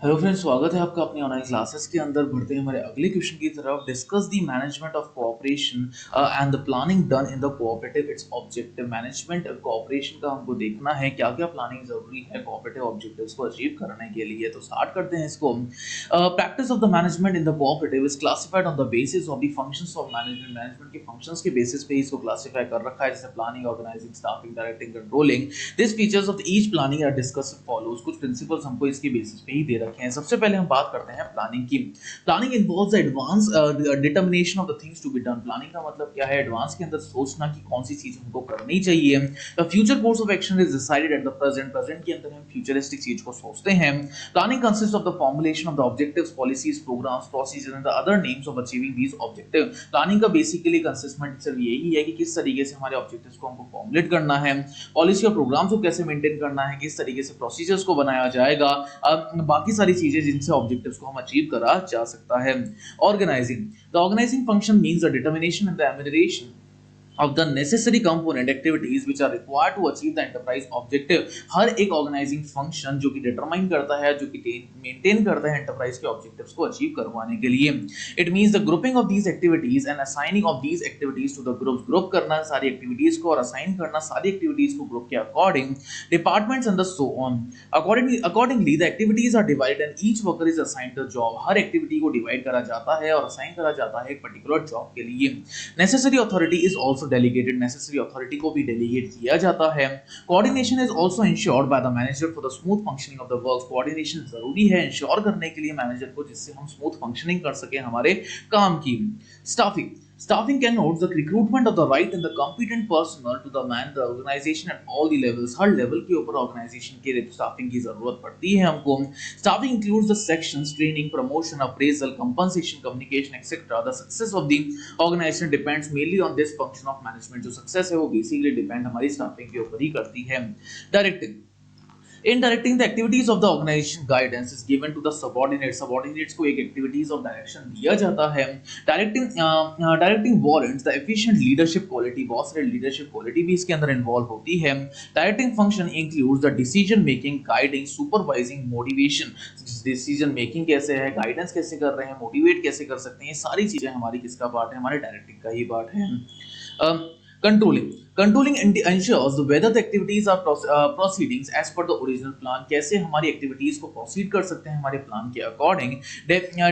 Hello friends, स्वागत है आपका अपनी ऑनलाइन क्लासेस के अंदर। बढ़ते हैं हमारे अगले क्वेश्चन की तरफ। Discuss the management of cooperation and the planning done in the cooperative it's objective. Management cooperation का हमको देखना है क्या क्या प्लानिंग जरूरी है कोऑपरेटिव ऑब्जेक्टिव्स को अचीव करने के लिए। तो स्टार्ट करते हैं इसको। Practice of the management in the cooperative is classified on the basis of the functions of management. Management के फंक्शंस के बेसिस पे इसको क्लासिफाई कर रखा है, जैसे planning, organising, staffing, directing, controlling. This features of each planning are discussed follows. कुछ principles हमको इसके बेसिस पे ही दे रखे हैं। सबसे पहले हम बात करते हैं प्लानिंग की। Planning involves the advance determination of the things to be done. Planning का मतलब क्या है? एडवांस के अंदर सोचना कि कौन सी चीज हमको करनी चाहिए। The future course of action is decided at the present. Present के अंदर हम फ्यूचरिस्टिक चीज को सोचते हैं। Planning consist of the formulation of the objectives, policies, programmes, procedure and the other names of achieving these objective. Planning का basically कंसिस्टमेंट सिर्फ यही है कि किस तरीके से हमारे ऑब्जेक्टिव्स को हमको फॉर्मुलेट करना है, पॉलिसी और प्रोग्राम्स को कैसे मेंटेन करना है, किस तरीके से प्रोसीजर्स को बनाया जाएगा, बाकी सारी चीजें जिनसे ऑब्जेक्टिव्स को हम अचीव करा जा सकता है। Organising, the organising function means the determination and the enumeration of the necessary component activities which are required to achieve the enterprise objective। हर एक ऑर्गेनाइजिंग फंक्शन जो कि डिटरमाइन करता है, जो कि मेंटेन करता है एंटरप्राइज के ऑब्जेक्टिव्स को अचीव करवाने के लिए। It means the grouping of these activities and assigning of these activities to the groups. Group करना सारी एक्टिविटीज को और असाइन करना सारी एक्टिविटीज को ग्रुप के according, departments and so on. Accordingly the activities are divided and each worker is assigned the job. हर activity को डिवाइड करा जाता है और असाइन करा जाता है एक पर्टिकुलर जॉब के लिए। Necessary authority is also delegated। necessary authority को भी delegate किया जाता है। coordination is also ensured by the manager for the smooth functioning of the works। coordination जरूरी है ensure करने के लिए मैनेजर को, जिससे हम smooth functioning कर सके हमारे काम की। staffing, staffing connotes the recruitment of the right and the competent personnel to the man the organization at all the levels। Her level के ऊपर ऑर्गेनाइजेशन के लिए स्टाफिंग की जरूरत पड़ती है हमको। staffing includes the sections training, promotion, appraisal, compensation, communication, etc। the success of the organization depends mainly on this function of management। जो सक्सेस है वो बेसिकली डिपेंड हमारी स्टाफिंग के ऊपर ही करती है। Directing, in directing the activities of the organization, guidance is given to the subordinates। subordinates को एक activities of direction दिया जाता है। directing warrants the efficient leadership quality। बहुत सारे leadership quality भी इसके अंदर involve होती है। directing function includes the decision making, guiding, supervising, motivation। decision making कैसे है, guidance कैसे कर रहे हैं, motivate कैसे कर सकते हैं, ये सारी चीजें हमारी किसका पार्ट है? हमारे directing का ही पार्ट है। Controlling, controlling ensures whether the activities are proceedings as per the original plan। कैसे हमारी एक्टिविटीज को प्रोसीड कर सकते हैं हमारे प्लान के according.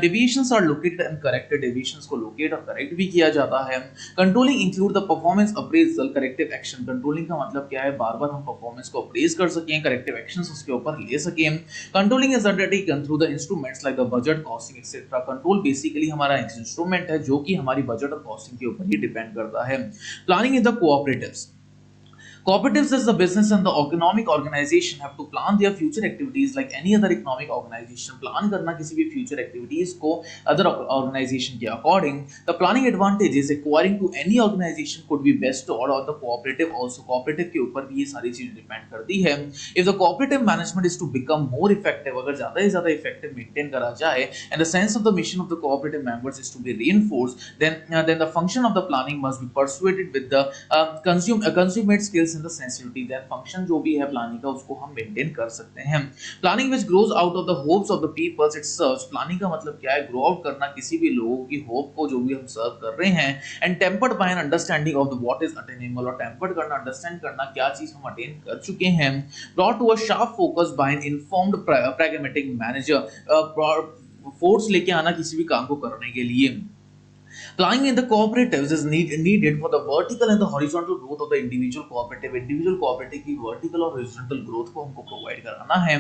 deviations are located and corrected। deviations को लोकेट और करेक्ट भी किया जाता है। Controlling include the performance appraisal, corrective action. Controlling का मतलब क्या है? बार बार हम परफॉर्मेंस को अप्रेज कर सकें, करेक्टिव एक्शंस उसके ऊपर ले सकें। Controlling is undertaken through the instruments like the budget, costing etcetera. Control basically हमारा एक इंस्ट्रूमेंट है जो कि हमारी बजट और कॉस्टिंग के ऊपर ही डिपेंड करता है। Planning in the cooperatives, cooperatives as the business and the economic organization have to plan their future activities like any other economic organization। plan करना किसी भी future activities को other organization के according। the planning advantages acquiring to any organization could be best or the cooperative also। cooperative के ऊपर भी ये सारी चीजें डिपेंड करती है। if the cooperative management is to become more effective, अगर ज्यादा से ज्यादा effective maintain करा जाए and the sense of the mission of the cooperative members is to be reinforced, then the function of the planning must be persuaded with the consummate skills in the sensitivity। then function जो भी है planning का उसको हम maintain कर सकते हैं। Planning which grows out of the hopes of the people it serves। Planning का मतलब क्या है? ग्रो आउट करना किसी भी लोगों की होप को जो भी हम सर्व कर रहे हैं। And tempered by an understanding of the what is attainable. और टेम्पर्ड करना, अंडरस्टैंड करना क्या चीज हम अटेन कर चुके हैं। Brought to a sharp focus by an informed pragmatic manager. Force लेके आना किसी भी काम को करने के लिए। Planning in the cooperatives is needed for the vertical and the horizontal growth of the individual cooperative। individual cooperative की vertical और horizontal growth को हमको provide कराना है।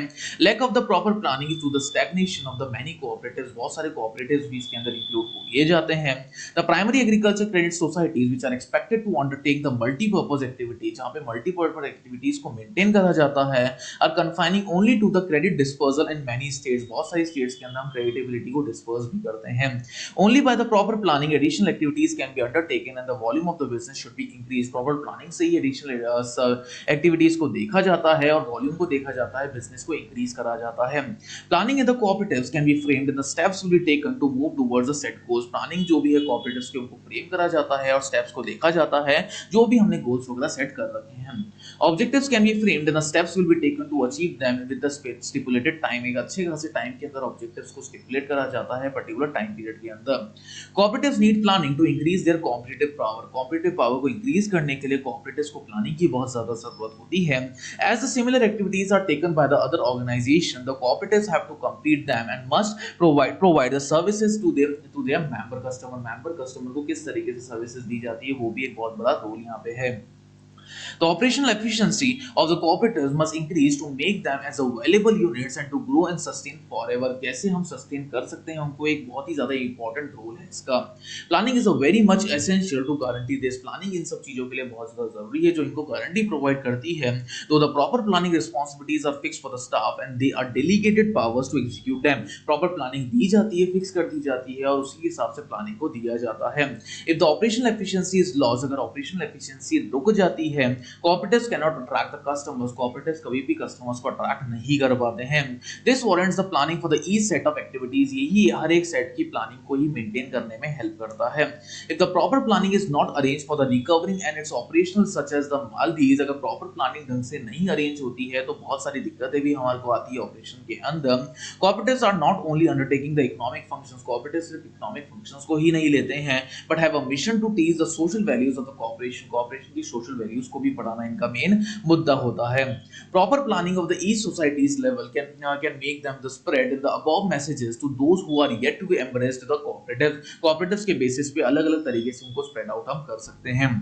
lack of the proper planning is to the stagnation of the many cooperatives। बहुत सारे cooperatives भी इसके अंदर include किए जाते हैं। the primary agriculture credit societies which are expected to undertake the multi-purpose activities, जहाँ पे multi-purpose activities को maintain करा जाता है, are confining only to the credit dispersal in many states। बहुत सारी states के अंदर हम creditability को disperse भी करते हैं। only by the proper planning planning, additional activities can be undertaken and the volume of the business should be increased. Proper planning से ही additional activities को देखा जाता है और volume को देखा जाता है, business को increase करा जाता है. Planning in the cooperatives can be framed and the steps will be taken to move towards the set goals. Planning जो भी है cooperatives के उनको frame करा जाता है और steps को देखा जाता है जो भी हमने goals वगैरह set कर रखे हैं. Objectives can be framed and the steps will be taken to achieve them with the stipulated time. एक अच्छे खासे time के अंदर objectives को stipulate करा जाता है particular time period के अंदर. Cooperatives need planning to increase their competitive power. Competitive power को increase करने के लिए cooperatives को planning की बहुत ज़्यादा ज़रूरत होती है. As the similar activities are taken by the other organization, the cooperatives have to complete them and must provide the services to their member customer. Member customer को किस तरीके से services दी जाती है वो भी एक बहुत बड़ा role यहाँ पे है. The operational efficiency of the cooperatives must increase to make them as a valuable units and to grow and sustain forever. कैसे हम sustain कर सकते हैं उनको एक बहुत ही ज़्यादा important role है इसका. Planning is a very much essential to guarantee this. Planning इन सब चीज़ों के लिए बहुत ज़्यादा ज़रूरी है जो इनको guarantee provide करती है. तो the proper planning responsibilities are fixed for the staff and they are delegated powers to execute them. Proper planning दी जाती है, fix कर दी जाती है और उसी हिसाब से planning को दिया जाता है. If the operational efficiency is lost, अगर operational efficiency रुक जाती है, cooperatives cannot attract the customers. Cooperatives कभी भी customers को attract नहीं कर पाते हैं. This warrants the planning for the each set of activities. यही हर एक set की planning को ही maintain करने में help करता है. If the proper planning is not arranged for the recovering and its operational such as the Maldives, अगर proper planning ढंग से नहीं arrange होती है तो बहुत सारी दिक्कतें भी हमारे को आती है operation के अंदर. Cooperatives are not only undertaking the economic functions. Cooperatives सिर्फ economic functions को ही नहीं लेते हैं, but have a mission to teach the social values of the corporation. Corporation की social values को भी पढ़ाना इनका मेन मुद्दा होता है. Proper planning of the each society's level can make them the spread in the above messages to those who are yet to be embraced the cooperative. Cooperatives के basis पे अलग-अलग तरीके से उनको spread out हम कर सकते हैं.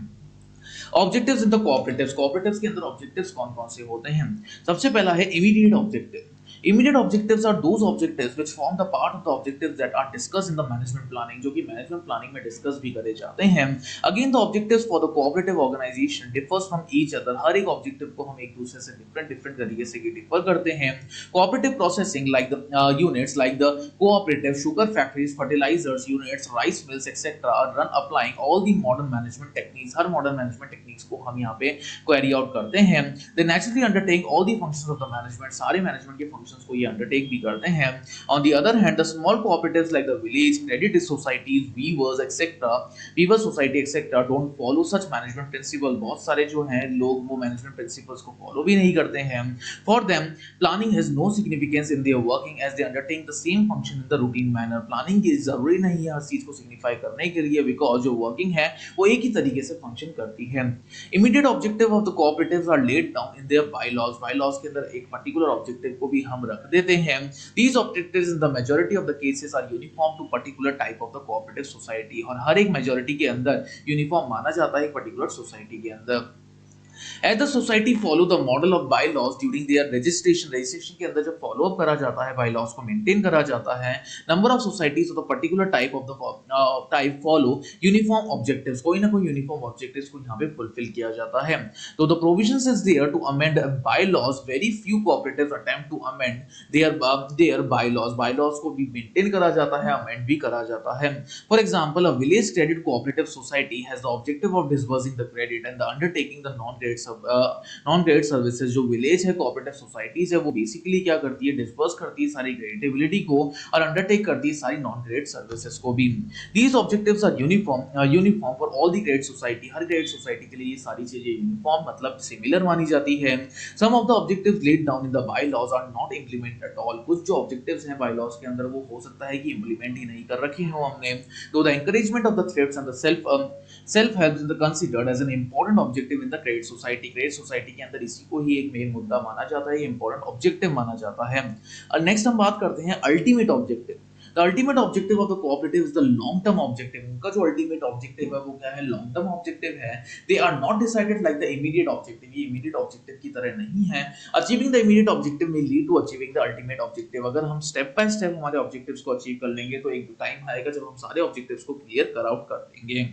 Objectives in the cooperatives. Cooperatives के अंदर objectives कौन-कौन से होते हैं? सबसे पहला है immediate objective. Immediate objectives are those objectives which form the part of the objectives that are discussed in the management planning, जो कि management planning में discuss भी करे जाते हैं. Again, the objectives for the cooperative organization differs from each other. हर एक objective को हम एक दूसरे से different तरीके से differ करते हैं. Cooperative processing like the units like the cooperative sugar factories, fertilizers units, rice mills, etc. are run applying all the modern management techniques. Her modern management techniques को हम यहाँ पे carry out करते हैं. They naturally undertake all the functions of the management. सारे management के functions को ये undertake भी करते हैं. On the other hand, the small cooperatives like the village credit societies, weavers etc. weaver society etc. don't follow such management principle. बहुत सारे जो हैं लोग वो management principles को follow भी नहीं करते हैं. For them, planning has no significance in their working as they undertake the same function in the routine manner. Planning की जरूरी नहीं है हर चीज को signify करने के लिए because जो working है वो एक ही तरीके से function करती है. Immediate objective of the cooperatives are laid down in their bylaws. Bylaws के अंदर एक particular objective को भी हम रख देते हैं. These objectives in the majority of the cases are uniform to particular type of the cooperative society. और हर एक majority के अंदर uniform माना जाता है एक particular society के अंदर. As the society follow the model of bylaws during their registration के अंदर जब follow up करा जाता है bylaws को maintain करा जाता है, number of societies of the particular type of the type follow uniform objectives. कोई ना कोई uniform objectives को यहाँ पे fulfill किया जाता है. तो the provisions is there to amend bylaws. Very few cooperatives attempt to amend their bylaws. Bylaws को भी maintain करा जाता है, amend भी करा जाता है. For example, a village credit cooperative society has the objective of disbursing the credit and the undertaking the non credit services. जो विलेज है कोऑपरेटिव सोसाइटीज है वो बेसिकली क्या करती है, डिस्पर्स करती है सारी क्रेडिटेबिलिटी को और अंडरटेक करती है सारी नॉन क्रेडिट सर्विसेज को भी. These objectives are uniform for all the credit society. हर क्रेडिट सोसाइटी के लिए ये सारी चीजें यूनिफॉर्म मतलब सिमिलर मानी जाती है. Some of the objectives laid down in the bylaws are not implemented at all. कुछ जो ऑब्जेक्टिव्स हैं बायलॉज के अंदर वो हो सकता है कि इंप्लीमेंट ही नहीं कर रखे हो हमने. तो the encouragement of the thrifts and the self help is considered as an important objective in the credit society. Credit society के अंदर इसी को ही एक मेन मुद्दा माना जाता है, इंपॉर्टेंट ऑब्जेक्टिव माना जाता है. और नेक्स्ट हम बात करते हैं ultimate objective. The ultimate objective of the cooperative is the long term objective. उनका जो ultimate objective है वो क्या है, long term objective है. They are not decided like the immediate objective. ये immediate objective की तरह नहीं है. Achieving the immediate objective may lead to achieving the ultimate objective. अगर हम step by step हमारे objectives को achieve कर लेंगे तो एक टाइम आएगा जब हम सारे objectives को clear कर आउट कर देंगे.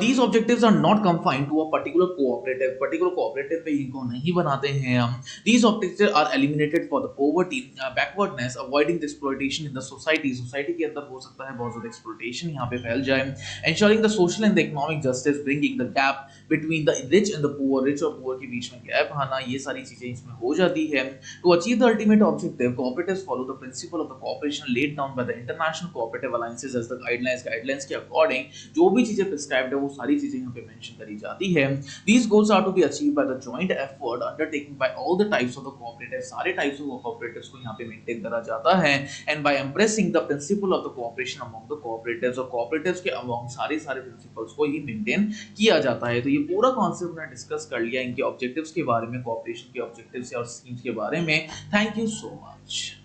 These objectives are not confined to a particular cooperative पे इनको नहीं बनाते हैं हम. These objectives are eliminated for the poverty, backwardness, avoiding the exploitation in the society के अंदर हो सकता है बहुत ज़्यादा exploitation यहाँ पे फैल जाए, ensuring the social and the economic justice, bringing the gap between the rich and the poor, rich और poor के बीच में gap आना, ये सारी चीजें इसमें हो जाती है. To achieve the ultimate objective, cooperatives follow the principle of the cooperation laid down by the international cooperative alliances as the guidelines के according जो भी चीजें प्रिस्क्राइब्ड है वो सारी चीजें यहाँ पे मेंशन करी जाती है. These goals are to be achieved by the joint effort undertaken by all the types of the cooperatives. सारे टाइप्स ऑफ cooperatives को यहाँ पे मेंटेन करा जाता है, and by embracing the principle of the cooperation among the cooperatives, और cooperatives के among सारे प्रिंसिपल्स को ही मेंटेन किया जाता है. तो ये पूरा कॉन्सेप्ट हमने डिस्कस कर लिया इनके ऑब्जेक्टिव्स के बारे में, कोऑपरेशन के ऑब्जेक्टिव्स और स्कीम्स के बारे में. Thank you so much.